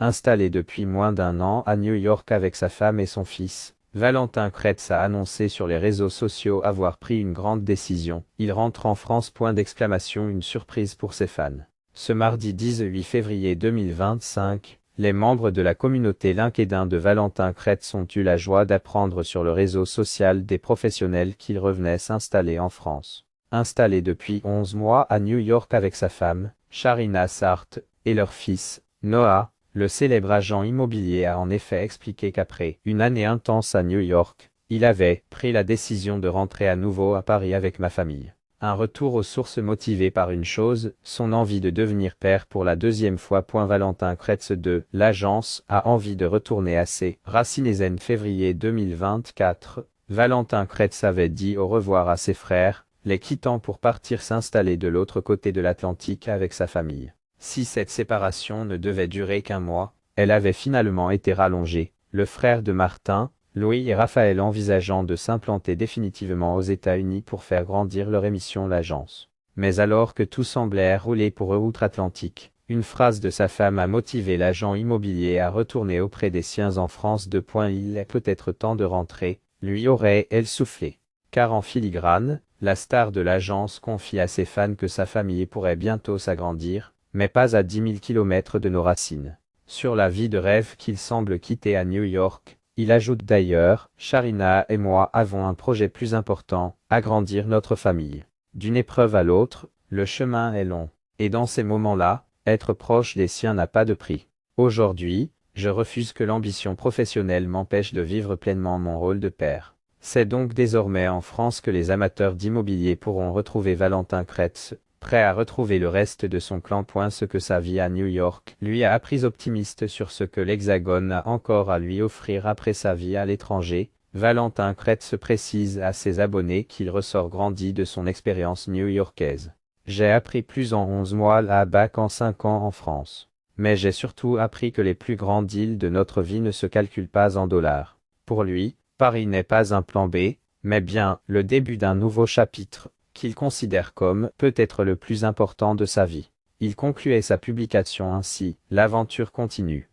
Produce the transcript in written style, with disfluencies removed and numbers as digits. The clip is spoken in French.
Installé depuis moins d'un an à New York avec sa femme et son fils, Valentin Kretz a annoncé sur les réseaux sociaux avoir pris une grande décision. Il rentre en France, point d'exclamation, une surprise pour ses fans. Ce mardi 18 février 2025, les membres de la communauté LinkedIn de Valentin Kretz ont eu la joie d'apprendre sur le réseau social des professionnels qu'il revenait s'installer en France. Installé depuis 11 mois à New York avec sa femme, Sharina Sartre, et leur fils, Noah, le célèbre agent immobilier a en effet expliqué qu'après une année intense à New York, il avait pris la décision de rentrer à nouveau à Paris avec ma famille. Un retour aux sources motivé par une chose, son envie de devenir père pour la deuxième fois. Valentin Kretz de l'agence a envie de retourner à ses racines. Février 2024, Valentin Kretz avait dit au revoir à ses frères, les quittant pour partir s'installer de l'autre côté de l'Atlantique avec sa famille. Si cette séparation ne devait durer qu'un mois, elle avait finalement été rallongée, le frère de Martin, Louis et Raphaël envisageant de s'implanter définitivement aux États-Unis pour faire grandir leur émission l'agence. Mais alors que tout semblait rouler pour eux outre-Atlantique, une phrase de sa femme a motivé l'agent immobilier à retourner auprès des siens en France. Il est peut-être temps de rentrer, lui aurait-elle soufflé. Car en filigrane, la star de l'agence confie à ses fans que sa famille pourrait bientôt s'agrandir, mais pas à 10 000 km de nos racines. Sur la vie de rêve qu'il semble quitter à New York, il ajoute d'ailleurs, Sharina et moi avons un projet plus important, agrandir notre famille. D'une épreuve à l'autre, le chemin est long, et dans ces moments-là, être proche des siens n'a pas de prix. Aujourd'hui, je refuse que l'ambition professionnelle m'empêche de vivre pleinement mon rôle de père. C'est donc désormais en France que les amateurs d'immobilier pourront retrouver Valentin Kretz, prêt à retrouver le reste de son clan. Ce que sa vie à New York lui a appris, optimiste sur ce que l'Hexagone a encore à lui offrir après sa vie à l'étranger, Valentin Kretz précise à ses abonnés qu'il ressort grandi de son expérience new-yorkaise. J'ai appris plus en 11 mois là-bas qu'en 5 ans en France. Mais j'ai surtout appris que les plus grands deals de notre vie ne se calculent pas en dollars. Pour lui, Paris n'est pas un plan B, mais bien le début d'un nouveau chapitre, qu'il considère comme peut-être le plus important de sa vie. Il concluait sa publication ainsi, l'aventure continue.